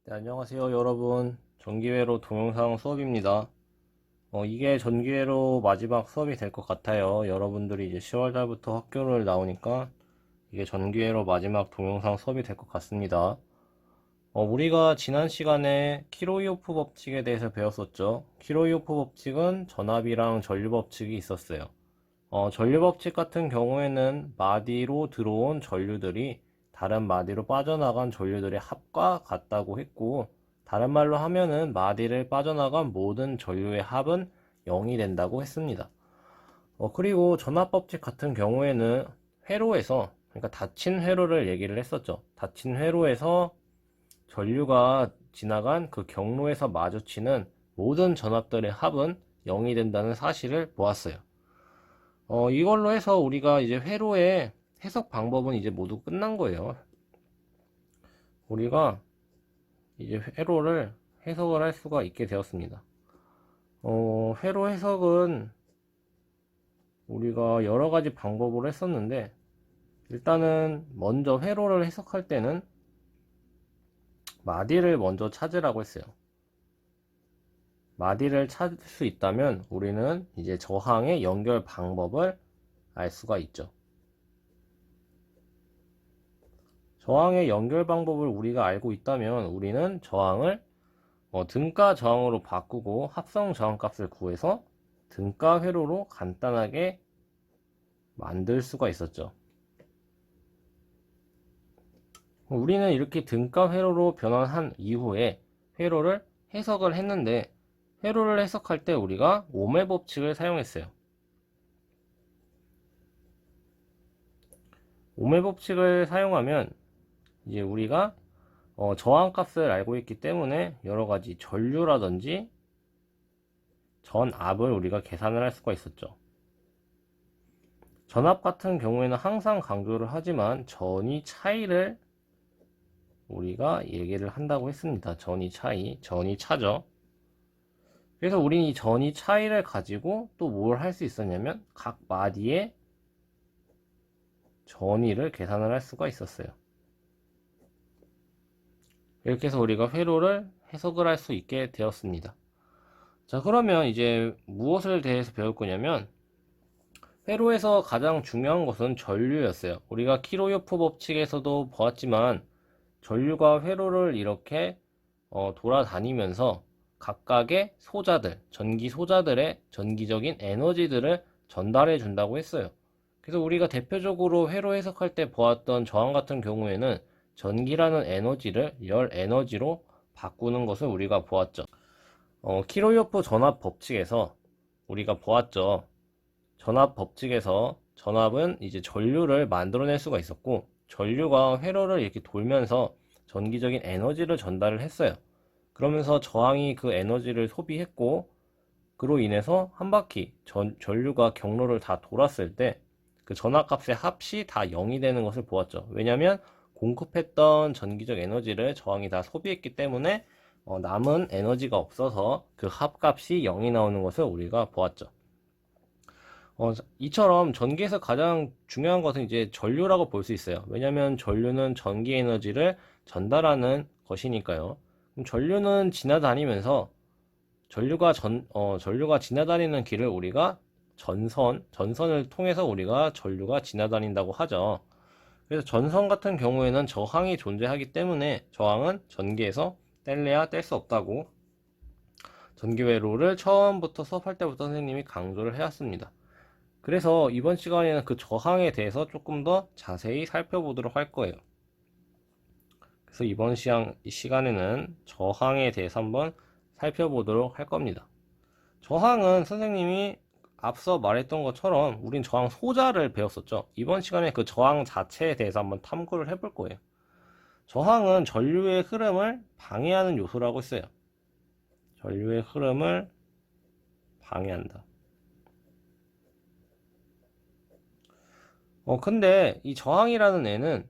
네, 안녕하세요 여러분. 전기회로 동영상 수업입니다. 이게 전기회로 마지막 수업이 될 것 같아요. 여러분들이 이제 10월 달부터 학교를 나오니까 이게 전기회로 마지막 동영상 수업이 될 것 같습니다. 우리가 지난 시간에 키로이호프 법칙에 대해서 배웠었죠. 키로이호프 법칙은 전압이랑 전류 법칙이 있었어요. 전류 법칙 같은 경우에는 마디로 들어온 전류들이 다른 마디로 빠져나간 전류들의 합과 같다고 했고, 다른 말로 하면은 마디를 빠져나간 모든 전류의 합은 0이 된다고 했습니다. 그리고 전압 법칙 같은 경우에는 회로에서, 그러니까 닫힌 회로를 얘기를 했었죠. 닫힌 회로에서 전류가 지나간 그 경로에서 마주치는 모든 전압들의 합은 0이 된다는 사실을 보았어요. 이걸로 해서 우리가 이제 회로의 해석 방법은 이제 모두 끝난 거예요. 우리가 이제 회로를 해석을 할 수가 있게 되었습니다. 회로 해석은 우리가 여러 가지 방법으로 했었는데, 일단은 먼저 회로를 해석할 때는 마디를 먼저 찾으라고 했어요. 마디를 찾을 수 있다면 우리는 이제 저항의 연결 방법을 알 수가 있죠. 저항의 연결 방법을 우리가 알고 있다면 우리는 저항을 등가 저항으로 바꾸고 합성 저항 값을 구해서 등가 회로로 간단하게 만들 수가 있었죠. 우리는 이렇게 등가 회로로 변환한 이후에 회로를 해석을 했는데, 회로를 해석할 때 우리가 오메 법칙을 사용했어요. 오메 법칙을 사용하면 이제 우리가 저항 값을 알고 있기 때문에 여러 가지 전류라든지 전압을 우리가 계산을 할 수가 있었죠. 전압 같은 경우에는 항상 강조를 하지만 전위 차이를 우리가 얘기를 한다고 했습니다. 전위 차이, 전위 차죠. 그래서 우리는 이 전위 차이를 가지고 또 뭘 할 수 있었냐면 각 마디의 전위를 계산을 할 수가 있었어요. 이렇게 해서 우리가 회로를 해석을 할 수 있게 되었습니다. 자, 그러면 이제 무엇을 대해서 배울 거냐면, 회로에서 가장 중요한 것은 전류였어요. 우리가 키로요프 법칙에서도 보았지만 전류가 회로를 이렇게 돌아다니면서 각각의 소자들, 전기 소자들의 전기적인 에너지들을 전달해 준다고 했어요. 그래서 우리가 대표적으로 회로 해석할 때 보았던 저항 같은 경우에는 전기라는 에너지를 열 에너지로 바꾸는 것을 우리가 보았죠. 키로요프 전압 법칙에서 우리가 보았죠. 전압 법칙에서 전압은 이제 전류를 만들어낼 수가 있었고, 전류가 회로를 이렇게 돌면서 전기적인 에너지를 전달을 했어요. 그러면서 저항이 그 에너지를 소비했고, 그로 인해서 한 바퀴 전류가 경로를 다 돌았을 때 그 전압값의 합이 다 0이 되는 것을 보았죠. 왜냐하면 공급했던 전기적 에너지를 저항이 다 소비했기 때문에 남은 에너지가 없어서 그 합값이 0이 나오는 것을 우리가 보았죠. 이처럼 전기에서 가장 중요한 것은 이제 전류라고 볼 수 있어요. 왜냐하면 전류는 전기 에너지를 전달하는 것이니까요. 그럼 전류는 지나다니면서 전류가 지나다니는 길을 우리가 전선을 통해서 우리가 전류가 지나다닌다고 하죠. 그래서 전선 같은 경우에는 저항이 존재하기 때문에 저항은 전기에서 뗄래야 뗄 수 없다고 전기회로를 처음부터 수업할 때부터 선생님이 강조를 해왔습니다. 그래서 이번 시간에는 그 저항에 대해서 조금 더 자세히 살펴보도록 할 거예요. 그래서 이번 시간에는 저항에 대해서 한번 살펴보도록 할 겁니다. 저항은 선생님이 앞서 말했던 것처럼 우린 저항 소자를 배웠었죠. 이번 시간에 그 저항 자체에 대해서 한번 탐구를 해볼 거예요. 저항은 전류의 흐름을 방해하는 요소라고 했어요. 전류의 흐름을 방해한다. 근데 이 저항이라는 애는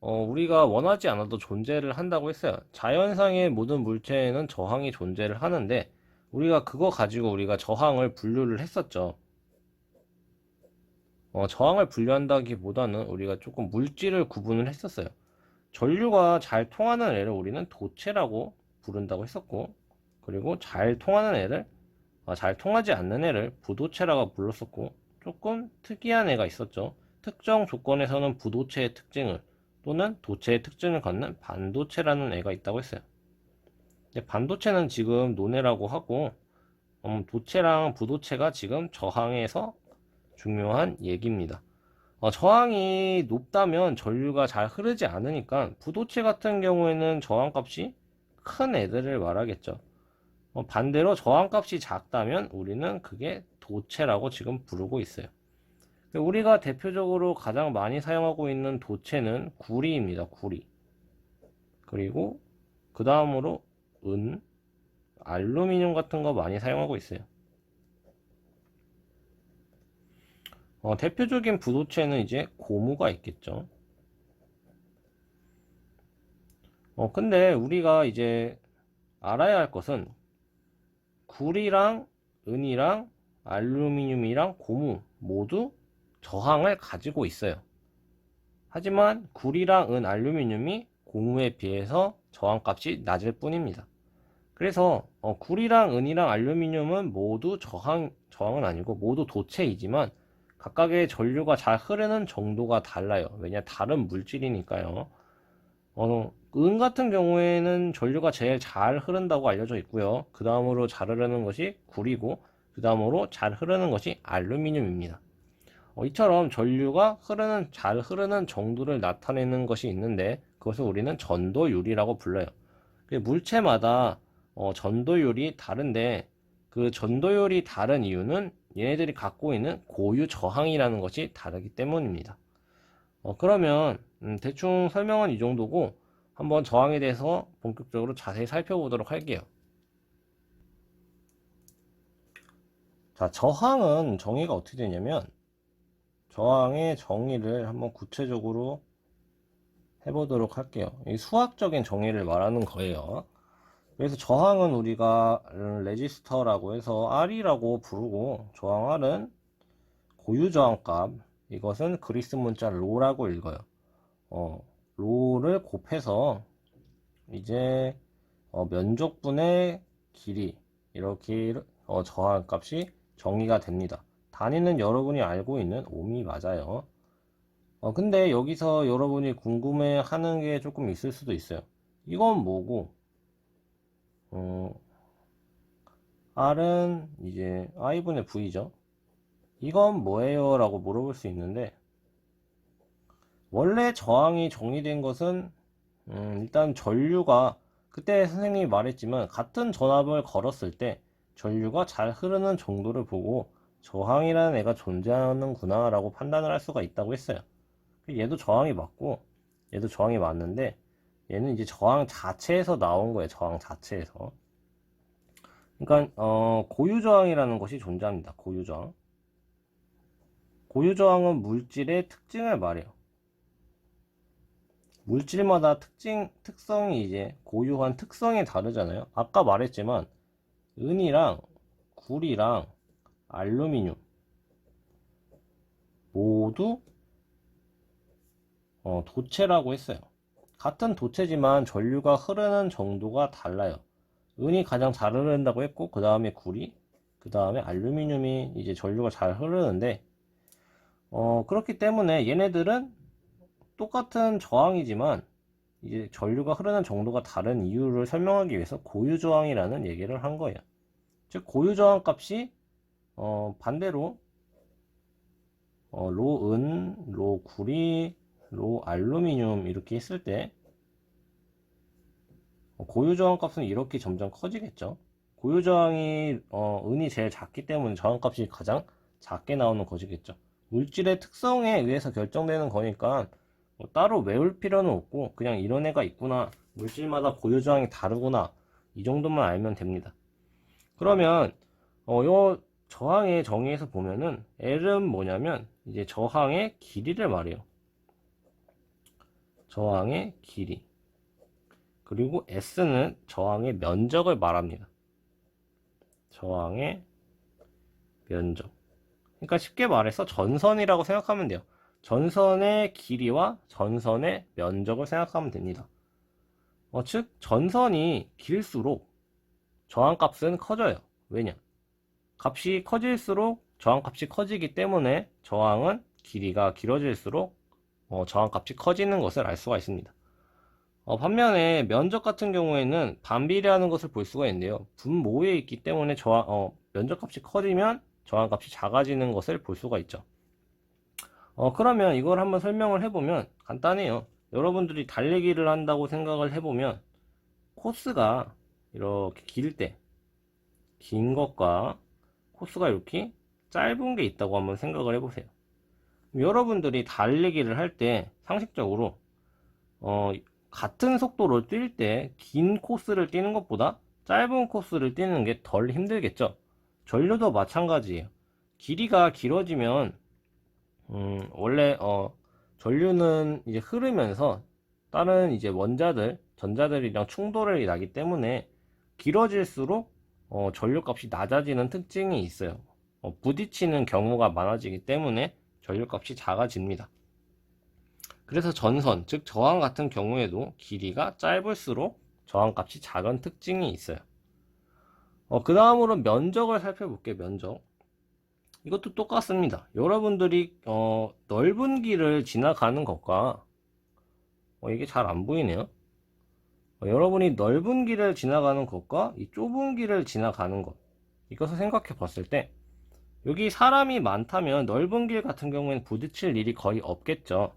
우리가 원하지 않아도 존재를 한다고 했어요. 자연상의 모든 물체에는 저항이 존재를 하는데 우리가 그거 가지고 우리가 저항을 분류를 했었죠. 저항을 분류한다기보다는 우리가 조금 물질을 구분을 했었어요. 전류가 잘 통하는 애를 우리는 도체라고 부른다고 했었고, 그리고 잘 통하는 애를 잘 통하지 않는 애를 부도체라고 불렀었고, 조금 특이한 애가 있었죠. 특정 조건에서는 부도체의 특징을 또는 도체의 특징을 갖는 반도체라는 애가 있다고 했어요. 근데 반도체는 지금 논외라고 하고, 도체랑 부도체가 지금 저항에서 중요한 얘기입니다. 저항이 높다면 전류가 잘 흐르지 않으니까 부도체 같은 경우에는 저항값이 큰 애들을 말하겠죠. 반대로 저항값이 작다면 우리는 그게 도체라고 지금 부르고 있어요. 우리가 대표적으로 가장 많이 사용하고 있는 도체는 구리입니다. 구리. 그리고 그 다음으로 은, 알루미늄 같은 거 많이 사용하고 있어요. 대표적인 부도체는 이제 고무가 있겠죠. 근데 우리가 이제 알아야 할 것은 구리랑 은이랑 알루미늄이랑 고무 모두 저항을 가지고 있어요. 하지만 구리랑 은, 알루미늄이 고무에 비해서 저항값이 낮을 뿐입니다. 그래서 구리랑 은이랑 알루미늄은 모두 저항은 아니고 모두 도체이지만 각각의 전류가 잘 흐르는 정도가 달라요. 왜냐, 다른 물질이니까요. 은 같은 경우에는 전류가 제일 잘 흐른다고 알려져 있고요. 그 다음으로 잘 흐르는 것이 구리고, 그 다음으로 잘 흐르는 것이 알루미늄입니다. 이처럼 전류가 잘 흐르는 정도를 나타내는 것이 있는데, 그것을 우리는 전도율이라고 불러요. 물체마다 전도율이 다른데, 그 전도율이 다른 이유는 얘네들이 갖고 있는 고유 저항이라는 것이 다르기 때문입니다. 그러면 대충 설명은 이 정도고, 한번 저항에 대해서 본격적으로 자세히 살펴보도록 할게요. 자, 저항은 정의가 어떻게 되냐면, 저항의 정의를 한번 구체적으로 해보도록 할게요. 이 수학적인 정의를 말하는 거예요. 그래서 저항은 우리가 레지스터라고 해서 R이라고 부르고, 저항 R은 고유저항값, 이것은 그리스 문자 로라고 읽어요. 로를 곱해서 이제 면적분의 길이, 이렇게 저항값이 정의가 됩니다. 단위는 여러분이 알고 있는 옴이 맞아요. 근데 여기서 여러분이 궁금해 하는 게 조금 있을 수도 있어요. 이건 뭐고, R은 이제 I분의 V죠. 이건 뭐예요? 라고 물어볼 수 있는데, 원래 저항이 정의된 것은, 일단 전류가, 그때 선생님이 말했지만, 같은 전압을 걸었을 때, 전류가 잘 흐르는 정도를 보고, 저항이라는 애가 존재하는구나, 라고 판단을 할 수가 있다고 했어요. 얘도 저항이 맞고, 얘도 저항이 맞는데, 얘는 이제 저항 자체에서 나온 거예요. 저항 자체에서. 그러니까 고유저항이라는 것이 존재합니다. 고유저항. 고유저항은 물질의 특징을 말해요. 물질마다 특성이 이제 고유한 특성이 다르잖아요. 아까 말했지만 은이랑 구리랑 알루미늄 모두 도체라고 했어요. 같은 도체지만 전류가 흐르는 정도가 달라요. 은이 가장 잘 흐른다고 했고, 그 다음에 구리, 그 다음에 알루미늄이 이제 전류가 잘 흐르는데, 그렇기 때문에 얘네들은 똑같은 저항이지만 이제 전류가 흐르는 정도가 다른 이유를 설명하기 위해서 고유저항이라는 얘기를 한 거예요. 즉 고유저항 값이 반대로 로은, 로구리, 로알루미늄 이렇게 했을 때 고유저항 값은 이렇게 점점 커지겠죠. 고유저항이 은이 제일 작기 때문에 저항값이 가장 작게 나오는 것이겠죠. 물질의 특성에 의해서 결정되는 거니까 따로 외울 필요는 없고 그냥 이런 애가 있구나, 물질마다 고유저항이 다르구나, 이 정도만 알면 됩니다. 그러면 요 저항의 정의에서 보면은 L은 뭐냐면 이제 저항의 길이를 말해요. 저항의 길이. 그리고 S는 저항의 면적을 말합니다. 저항의 면적. 그러니까 쉽게 말해서 전선이라고 생각하면 돼요. 전선의 길이와 전선의 면적을 생각하면 됩니다. 즉 전선이 길수록 저항값은 커져요. 왜냐? 값이 커질수록 저항값이 커지기 때문에 저항은 길이가 길어질수록 저항값이 커지는 것을 알 수가 있습니다. 반면에 면적 같은 경우에는 반비례하는 것을 볼 수가 있는데요. 분모에 있기 때문에 면적값이 커지면 저항값이 작아지는 것을 볼 수가 있죠. 그러면 이걸 한번 설명을 해보면 간단해요. 여러분들이 달리기를 한다고 생각을 해보면 코스가 이렇게 길 때, 긴 것과 코스가 이렇게 짧은 게 있다고 한번 생각을 해보세요. 여러분들이 달리기를 할 때 상식적으로 같은 속도로 뛸 때 긴 코스를 뛰는 것보다 짧은 코스를 뛰는 게 덜 힘들겠죠. 전류도 마찬가지예요. 길이가 길어지면 원래 전류는 이제 흐르면서 다른 이제 원자들, 전자들이랑 충돌이 나기 때문에 길어질수록 전류값이 낮아지는 특징이 있어요. 부딪히는 경우가 많아지기 때문에 전류값이 작아집니다. 그래서 전선, 즉 저항 같은 경우에도 길이가 짧을수록 저항값이 작은 특징이 있어요. 그 다음으로 면적을 살펴볼게요. 면적. 이것도 똑같습니다. 여러분들이 넓은 길을 지나가는 것과 이게 잘 안 보이네요. 여러분이 넓은 길을 지나가는 것과 이 좁은 길을 지나가는 것, 이것을 생각해 봤을 때 여기 사람이 많다면 넓은 길 같은 경우에는 부딪힐 일이 거의 없겠죠.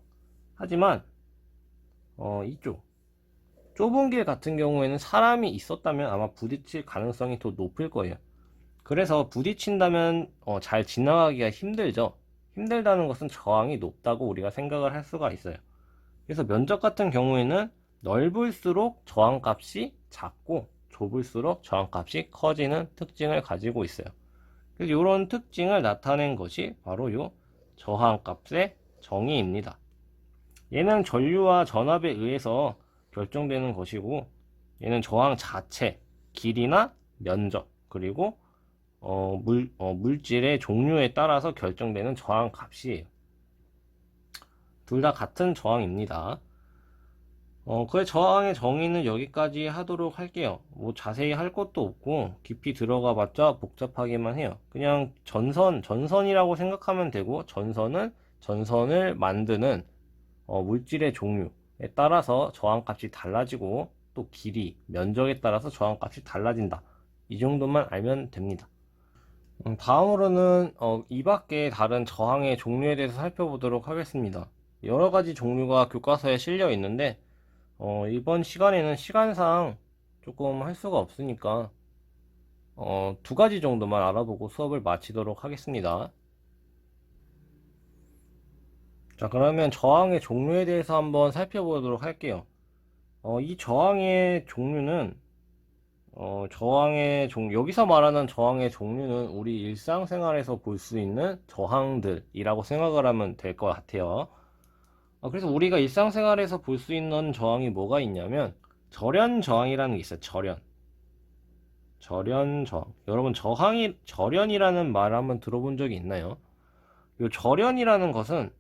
하지만 이쪽 좁은 길 같은 경우에는 사람이 있었다면 아마 부딪힐 가능성이 더 높을 거예요. 그래서 부딪힌다면 잘 지나가기가 힘들죠. 힘들다는 것은 저항이 높다고 우리가 생각을 할 수가 있어요. 그래서 면적 같은 경우에는 넓을수록 저항값이 작고 좁을수록 저항값이 커지는 특징을 가지고 있어요. 그래서 이런 특징을 나타낸 것이 바로 이 저항값의 정의입니다. 얘는 전류와 전압에 의해서 결정되는 것이고, 얘는 저항 자체, 길이나 면적, 그리고 물질의 종류에 따라서 결정되는 저항 값이에요. 둘 다 같은 저항입니다. 그 저항의 정의는 여기까지 하도록 할게요. 뭐 자세히 할 것도 없고 깊이 들어가 봤자 복잡하기만 해요. 그냥 전선이라고 생각하면 되고, 전선은 전선을 만드는 물질의 종류에 따라서 저항값이 달라지고, 또 길이, 면적에 따라서 저항값이 달라진다. 이 정도만 알면 됩니다. 다음으로는 이 밖에 다른 저항의 종류에 대해서 살펴보도록 하겠습니다. 여러 가지 종류가 교과서에 실려 있는데 이번 시간에는 시간상 조금 할 수가 없으니까 두 가지 정도만 알아보고 수업을 마치도록 하겠습니다. 자, 그러면 저항의 종류에 대해서 한번 살펴보도록 할게요. 이 저항의 종류는 여기서 말하는 저항의 종류는 우리 일상생활에서 볼 수 있는 저항들이라고 생각을 하면 될 것 같아요. 그래서 우리가 일상생활에서 볼 수 있는 저항이 뭐가 있냐면, 절연 저항이라는 게 있어요. 절연 저항. 여러분, 절연이라는 말 한번 들어본 적이 있나요? 이 절연이라는 것은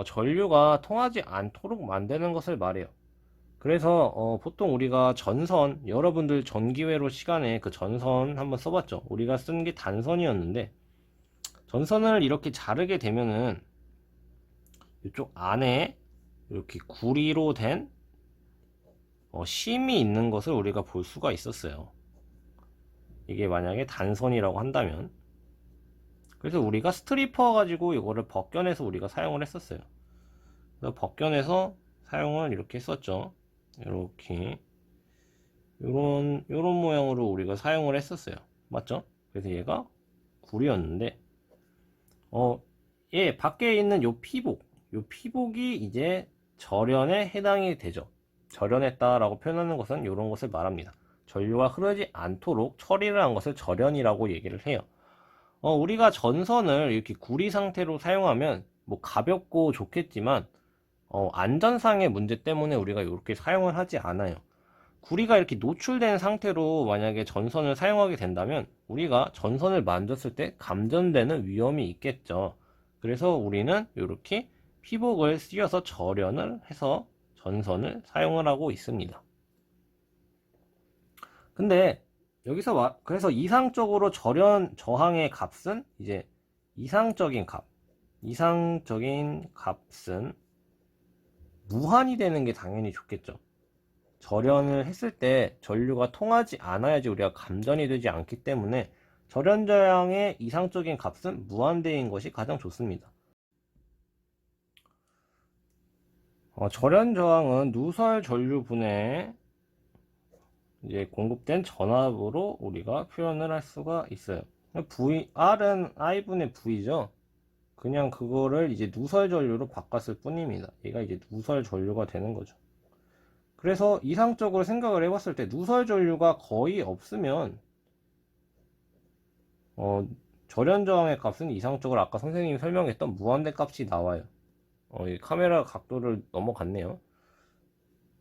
전류가 통하지 않도록 만드는 것을 말해요. 그래서 보통 우리가 여러분들 전기회로 시간에 그 전선 한번 써봤죠. 우리가 쓴 게 단선이었는데, 전선을 이렇게 자르게 되면은 이쪽 안에 이렇게 구리로 된 심이 있는 것을 우리가 볼 수가 있었어요. 이게 만약에 단선이라고 한다면. 그래서 우리가 스트리퍼 가지고 이거를 벗겨내서 우리가 사용을 했었어요. 그래서 벗겨내서 사용을 이렇게 했었죠. 이렇게 요런 모양으로 우리가 사용을 했었어요. 맞죠? 그래서 얘가 구리였는데 얘 밖에 있는 요 피복이 이제 절연에 해당이 되죠. 절연했다라고 표현하는 것은 이런 것을 말합니다. 전류가 흐르지 않도록 처리를 한 것을 절연이라고 얘기를 해요. 우리가 전선을 이렇게 구리 상태로 사용하면 뭐 가볍고 좋겠지만 안전상의 문제 때문에 우리가 이렇게 사용을 하지 않아요. 구리가 이렇게 노출된 상태로 만약에 전선을 사용하게 된다면 우리가 전선을 만졌을 때 감전되는 위험이 있겠죠. 그래서 우리는 이렇게 피복을 씌워서 절연을 해서 전선을 사용을 하고 있습니다. 근데 여기서 그래서 이상적으로 저항의 값은 이제 이상적인 값은 무한이 되는 게 당연히 좋겠죠. 절연을 했을 때 전류가 통하지 않아야지 우리가 감전이 되지 않기 때문에 절연 저항의 이상적인 값은 무한대인 것이 가장 좋습니다. 절연 저항은 누설 전류분에 이제 공급된 전압으로 우리가 표현을 할 수가 있어요. R은 I분의 V죠. 그냥 그거를 이제 누설 전류로 바꿨을 뿐입니다. 얘가 이제 누설 전류가 되는 거죠. 그래서 이상적으로 생각을 해봤을 때 누설 전류가 거의 없으면 절연 저항의 값은 이상적으로 아까 선생님이 설명했던 무한대 값이 나와요. 이 카메라 각도를 넘어갔네요.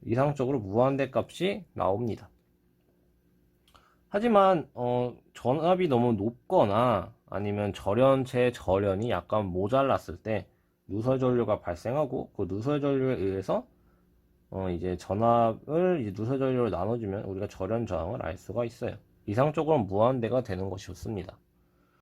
이상적으로 무한대 값이 나옵니다. 하지만 전압이 너무 높거나 아니면 절연체의 절연이 약간 모자랐을 때 누설 전류가 발생하고 그 누설 전류에 의해서 이제 전압을 이제 누설 전류로 나눠주면 우리가 절연 저항을 알 수가 있어요. 이상적으로 무한대가 되는 것이 좋습니다.